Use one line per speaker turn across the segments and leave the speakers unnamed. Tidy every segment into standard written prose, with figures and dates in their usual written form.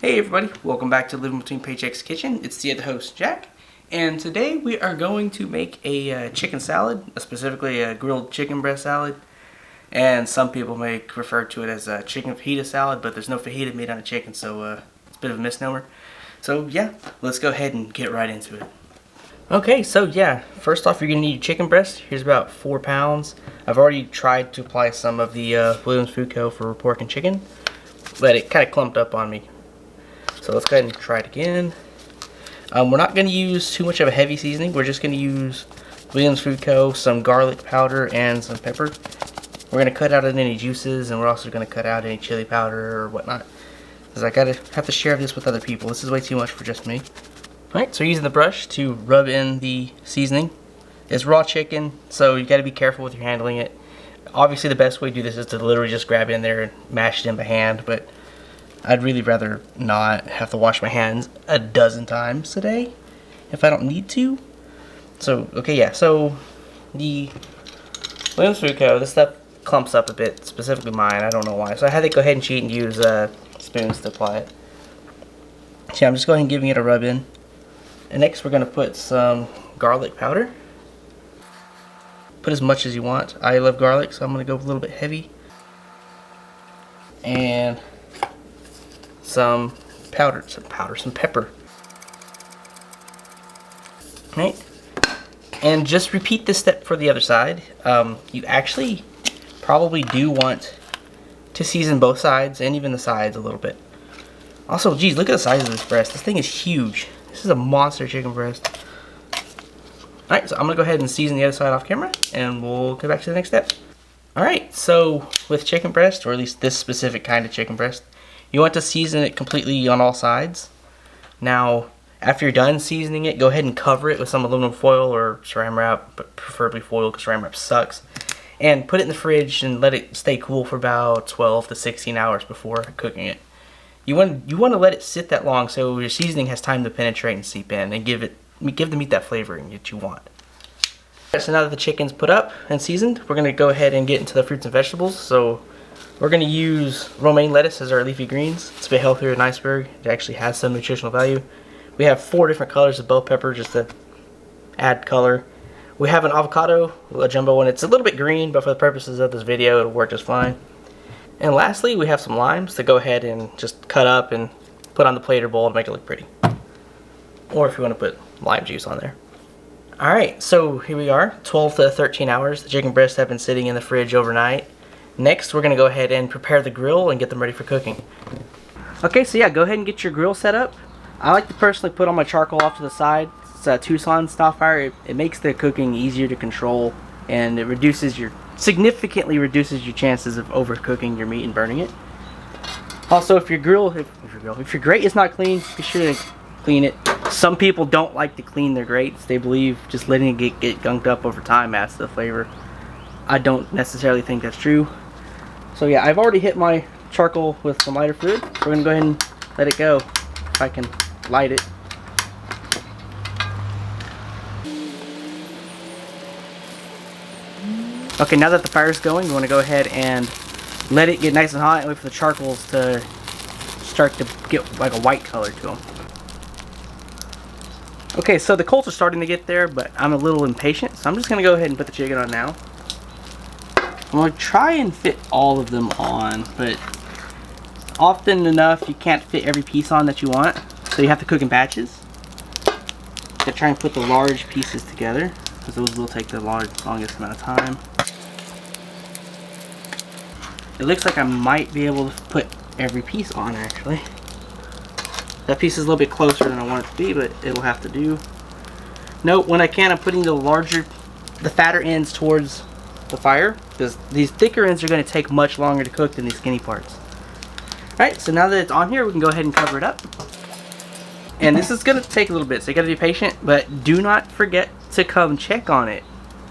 Hey everybody, welcome back to Living Between Paychecks Kitchen. It's the other host, Jack, and today we are going to make a chicken salad, specifically a grilled chicken breast salad. And some people may refer to it as a chicken fajita salad, but there's no fajita made out of chicken, so it's a bit of a misnomer. So yeah, let's go ahead and get right into it. Okay, so yeah, first off you're going to need your chicken breast. Here's about 4 pounds. I've already tried to apply some of the Williams Food Co. for pork and chicken, but it kind of clumped up on me. So let's go ahead and try it again. We're not going to use too much of a heavy seasoning. We're just going to use Williams Food Co., some garlic powder, and some pepper. We're going to cut out any juices, and we're also going to cut out any chili powder or whatnot, because I have to share this with other people. This is way too much for just me. Alright, so using the brush to rub in the seasoning. It's raw chicken, so you got to be careful with your handling it. Obviously the best way to do this is to literally just grab it in there and mash it in by hand, but I'd really rather not have to wash my hands a dozen times a day if I don't need to. So, okay, yeah, so the Williams Food Co., this stuff clumps up a bit, specifically mine, I don't know why. So I had to go ahead and cheat and use spoons to apply it. So I'm just going and giving it a rub in. And next we're going to put some garlic powder. Put as much as you want. I love garlic, so I'm going to go a little bit heavy. And some pepper. Right? And just repeat this step for the other side. You actually probably do want to season both sides and even the sides a little bit. Also, geez, look at the size of this breast. This thing is huge. This is a monster chicken breast. Alright, so I'm going to go ahead and season the other side off camera, and we'll get back to the next step. Alright, so with chicken breast, or at least this specific kind of chicken breast, you want to season it completely on all sides. Now, after you're done seasoning it, go ahead and cover it with some aluminum foil or saran wrap, but preferably foil because saran wrap sucks. And put it in the fridge and let it stay cool for about 12 to 16 hours before cooking it. You want to let it sit that long so your seasoning has time to penetrate and seep in and give the meat that flavoring that you want. So now that the chicken's put up and seasoned, we're going to go ahead and get into the fruits and vegetables. So we're going to use romaine lettuce as our leafy greens. It's a bit healthier than iceberg. It actually has some nutritional value. We have 4 different colors of bell pepper just to add color. We have an avocado, a jumbo one. It's a little bit green, but for the purposes of this video, it'll work just fine. And lastly, we have some limes to go ahead and just cut up and put on the plate or bowl to make it look pretty. Or if you want to put lime juice on there. Alright, so here we are, 12 to 13 hours. The chicken breasts have been sitting in the fridge overnight. Next, we're going to go ahead and prepare the grill and get them ready for cooking. Okay, so yeah, go ahead and get your grill set up. I like to personally put all my charcoal off to the side. It's a Tucson style fire. It makes the cooking easier to control, and it significantly reduces your chances of overcooking your meat and burning it. Also, if your grate is not clean, be sure to clean it. Some people don't like to clean their grates. They believe just letting it get gunked up over time adds to the flavor. I don't necessarily think that's true. So yeah, I've already hit my charcoal with some lighter fluid. We're going to go ahead and let it go, if I can light it. Okay, now that the fire's going, you want to go ahead and let it get nice and hot and wait for the charcoals to start to get like a white color to them. Okay, so the coals are starting to get there, but I'm a little impatient, so I'm just going to go ahead and put the chicken on now. I'm going to try and fit all of them on, but often enough you can't fit every piece on that you want, so you have to cook in batches. To try and put the large pieces together, because those will take the longest amount of time. It looks like I might be able to put every piece on actually. That piece is a little bit closer than I want it to be, but it'll have to do. Note, when I can, I'm putting the fatter ends towards the fire, because these thicker ends are going to take much longer to cook than these skinny parts. Alright, so now that it's on here, we can go ahead and cover it up. And this is going to take a little bit, so you got to be patient, but do not forget to come check on it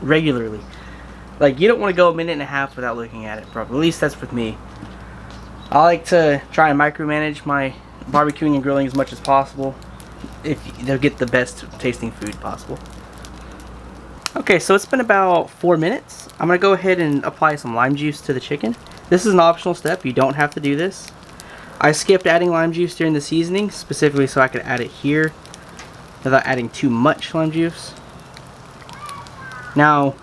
regularly. Like, you don't want to go a minute and a half without looking at it properly. At least that's with me. I like to try and micromanage my barbecuing and grilling as much as possible, if they'll get the best tasting food possible. Okay, so it's been about 4 minutes. I'm going to go ahead and apply some lime juice to the chicken. This is an optional step. You don't have to do this. I skipped adding lime juice during the seasoning, specifically so I could add it here without adding too much lime juice. Now,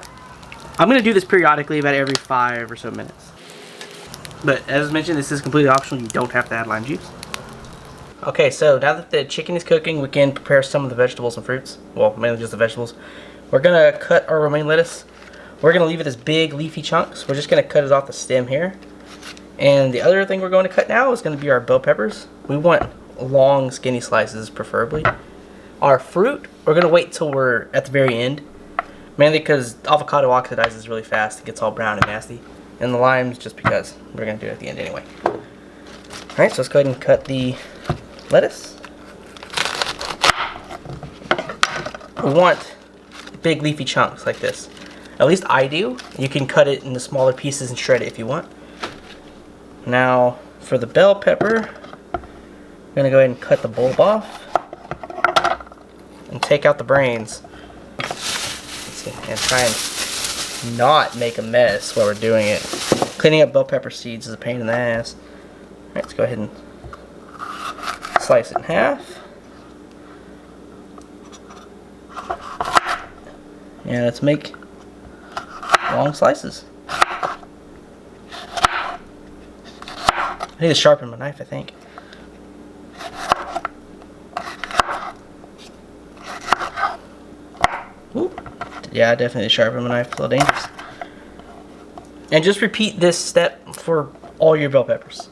I'm going to do this periodically about every 5 or so minutes. But as mentioned, this is completely optional. You don't have to add lime juice. Okay, so now that the chicken is cooking, we can prepare some of the vegetables and fruits. Well, mainly just the vegetables. We're going to cut our romaine lettuce. We're going to leave it as big leafy chunks. We're just going to cut it off the stem here. And the other thing we're going to cut now is going to be our bell peppers. We want long, skinny slices, preferably. Our fruit, we're going to wait till we're at the very end. Mainly because avocado oxidizes really fast. It gets all brown and nasty. And the limes, just because. We're going to do it at the end anyway. Alright, so let's go ahead and cut the lettuce. We want big leafy chunks like this. At least I do. You can cut it into smaller pieces and shred it if you want. Now, for the bell pepper, I'm going to go ahead and cut the bulb off and take out the brains. And try and not make a mess while we're doing it. Cleaning up bell pepper seeds is a pain in the ass. Alright, let's go ahead and slice it in half. And let's make long slices. I need to sharpen my knife, I think. Ooh. Yeah, definitely sharpen my knife. A little dangerous. And just repeat this step for all your bell peppers.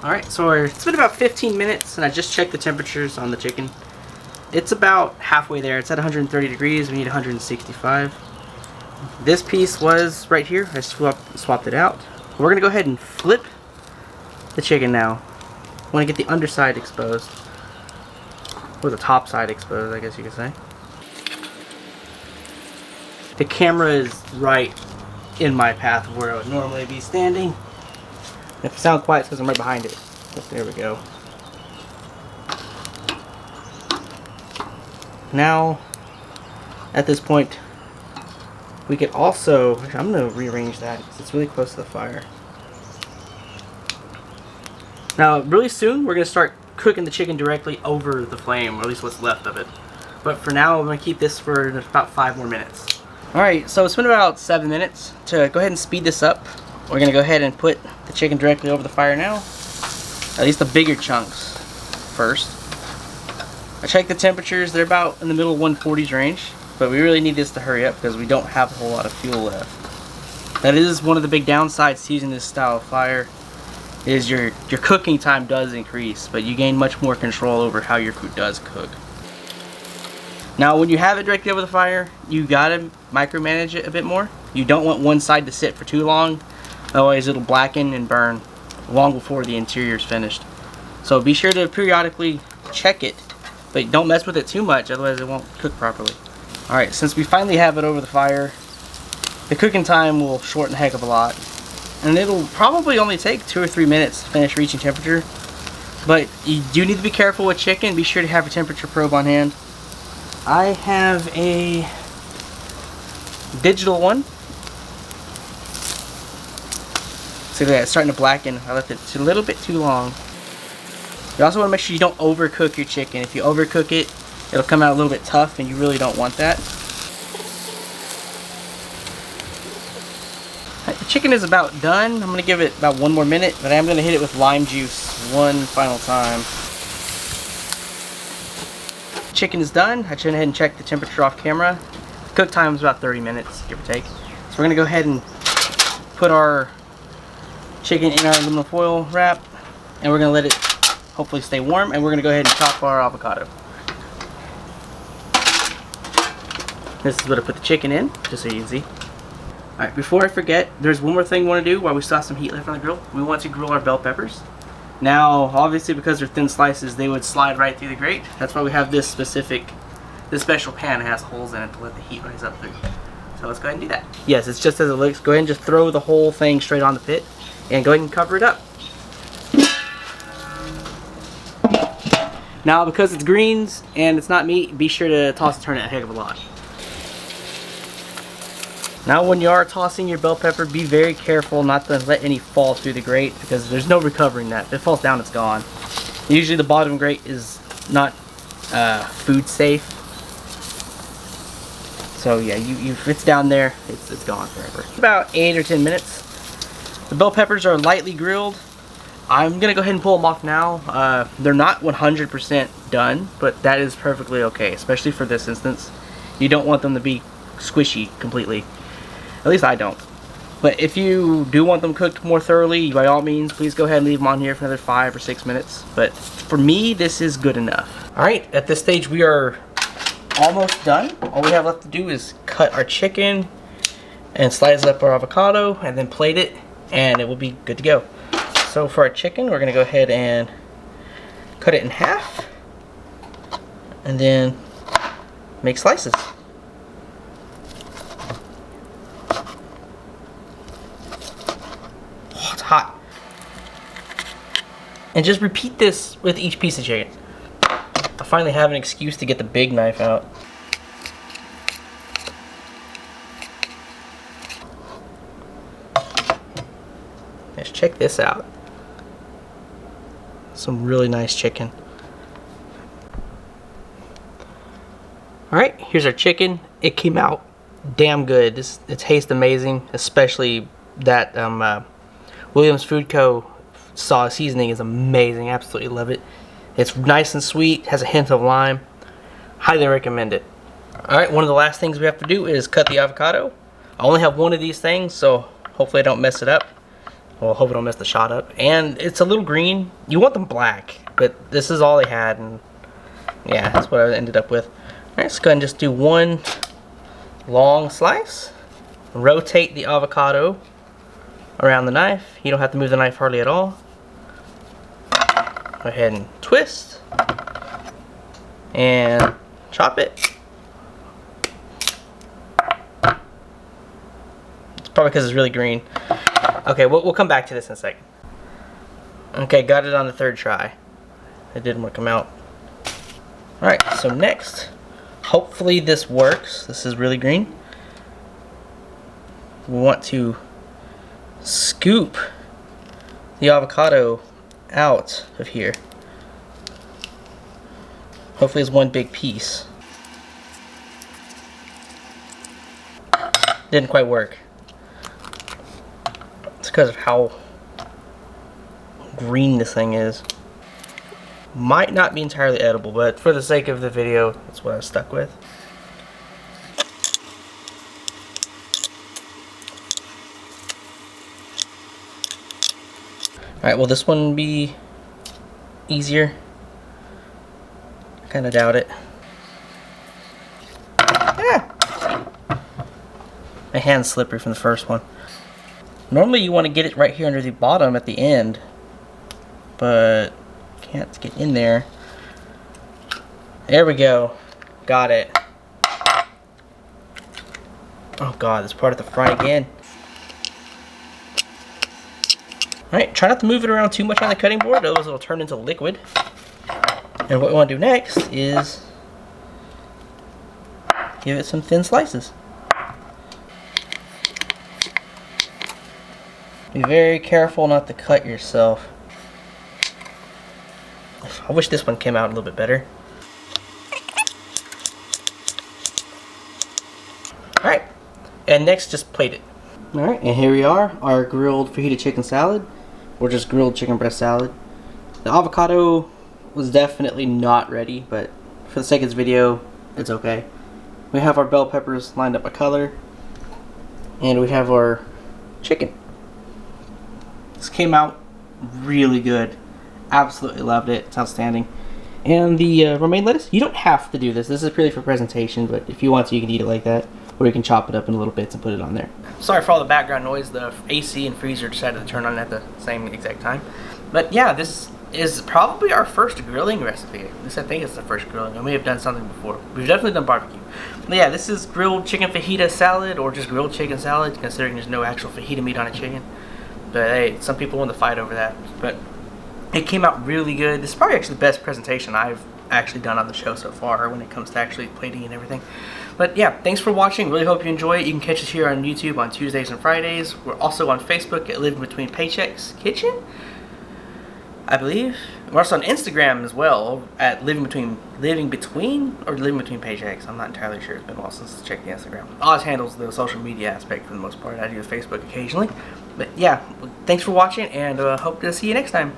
Alright, so it's been about 15 minutes, and I just checked the temperatures on the chicken. It's about halfway there. It's at 130 degrees. We need 165. This piece was right here. I swapped it out. We're going to go ahead and flip the chicken now. I want to get the underside exposed. Or the top side exposed, I guess you could say. The camera is right in my path of where I would normally be standing. If I sound quiet, it's because I'm right behind it. But there we go. Now, at this point, we could also, I'm going to rearrange that because it's really close to the fire. Now, really soon, we're going to start cooking the chicken directly over the flame, or at least what's left of it. But for now, I'm going to keep this for about 5 more minutes. Alright, so it's been about 7 minutes. To go ahead and speed this up, we're going to go ahead and put the chicken directly over the fire now. At least the bigger chunks first. I checked the temperatures, they're about in the middle 140s range. But we really need this to hurry up because we don't have a whole lot of fuel left. That is one of the big downsides to using this style of fire, is your cooking time does increase, but you gain much more control over how your food does cook. Now when you have it directly over the fire, you gotta micromanage it a bit more. You don't want one side to sit for too long, otherwise it'll blacken and burn long before the interior is finished. So be sure to periodically check it, but don't mess with it too much, otherwise it won't cook properly. Alright, since we finally have it over the fire, the cooking time will shorten a heck of a lot. And it'll probably only take 2 or 3 minutes to finish reaching temperature. But you do need to be careful with chicken. Be sure to have a temperature probe on hand. I have a digital one. See that, it's starting to blacken. I left it a little bit too long. You also want to make sure you don't overcook your chicken. If you overcook it, it'll come out a little bit tough, and you really don't want that. Right, the chicken is about done. I'm going to give it about 1 more minute, but I am going to hit it with lime juice one final time. Chicken is done. I went ahead and checked the temperature off camera. Cook time is about 30 minutes, give or take. So we're going to go ahead and put our chicken in our aluminum foil wrap, and we're going to let it hopefully stay warm, and we're going to go ahead and chop our avocado. This is what I put the chicken in, just so you can see. Alright, before I forget, there's one more thing we want to do while we still have some heat left on the grill. We want to grill our bell peppers. Now, obviously because they're thin slices, they would slide right through the grate. That's why we have this special pan that has holes in it to let the heat rise up through. So let's go ahead and do that. Yes, it's just as it looks. Go ahead and just throw the whole thing straight on the pit and go ahead and cover it up. Now, because it's greens and it's not meat, be sure to toss and turn it a heck of a lot. Now when you are tossing your bell pepper, be very careful not to let any fall through the grate, because there's no recovering that. If it falls down, it's gone. Usually the bottom grate is not food safe. So yeah, if it's down there, it's gone forever. About 8 or 10 minutes. The bell peppers are lightly grilled. I'm gonna go ahead and pull them off now. They're not 100% done, but that is perfectly okay, especially for this instance. You don't want them to be squishy completely. At least I don't. But if you do want them cooked more thoroughly, by all means, please go ahead and leave them on here for another 5 or 6 minutes. But for me, this is good enough. Alright, at this stage we are almost done. All we have left to do is cut our chicken and slice up our avocado and then plate it, and it will be good to go. So for our chicken, we're going to go ahead and cut it in half and then make slices. Oh, it's hot. And just repeat this with each piece of chicken. I finally have an excuse to get the big knife out. Let's check this out. Some really nice chicken. Alright, here's our chicken. It came out damn good. It tastes amazing, especially that Williams Food Co. sauce seasoning is amazing. Absolutely love it. It's nice and sweet, has a hint of lime. Highly recommend it. Alright, one of the last things we have to do is cut the avocado. I only have one of these things, so hopefully I don't mess it up. Well, I hope I don't mess the shot up. And it's a little green. You want them black, but this is all they had, and yeah, that's what I ended up with. Alright, let's go ahead and just do one long slice. Rotate the avocado around the knife. You don't have to move the knife hardly at all. Go ahead and twist and chop it. It's probably because it's really green. Okay, we'll come back to this in a second. Okay, got it on the third try. It didn't want to come out. Alright, so next, hopefully this works. This is really green. We want to scoop the avocado out of here. Hopefully it's one big piece. Didn't quite work. It's because of how green this thing is. Might not be entirely edible, but for the sake of the video, that's what I was stuck with. Alright, will this one be easier? I kinda doubt it. Ah! My hand's slippery from the first one. Normally you want to get it right here under the bottom at the end, but can't get in there. There we go. Got it. Oh god, this part at the front again. Alright, try not to move it around too much on the cutting board, otherwise it'll turn into liquid. And what we want to do next is give it some thin slices. Be very careful not to cut yourself. I wish this one came out a little bit better. Alright, and next just plate it. Alright, and here we are, our grilled fajita chicken salad, or just grilled chicken breast salad. The avocado was definitely not ready, but for the sake of this video, it's okay. We have our bell peppers lined up by color, and we have our chicken. This came out really good. Absolutely loved it. It's outstanding. And the romaine lettuce, you don't have to do this. This is purely for presentation, but if you want to, you can eat it like that. Or you can chop it up in little bits and put it on there. Sorry for all the background noise. The AC and freezer decided to turn on at the same exact time. But yeah, this is probably our first grilling recipe. At least I think it's the first grilling. We may have done something before. We've definitely done barbecue. But yeah, this is grilled chicken fajita salad, or just grilled chicken salad, considering there's no actual fajita meat on a chicken. But hey, some people want to fight over that. But it came out really good. This is probably actually the best presentation I've actually done on the show so far when it comes to actually plating and everything. But yeah, thanks for watching. Really hope you enjoy it. You can catch us here on YouTube on Tuesdays and Fridays. We're also on Facebook at Living Between Paychecks Kitchen, I believe. We're also on Instagram as well at Living Between Paychecks. I'm not entirely sure. It's been a while since I checked the Instagram. Oz handles the social media aspect for the most part. I do the Facebook occasionally. But yeah, thanks for watching, and hope to see you next time.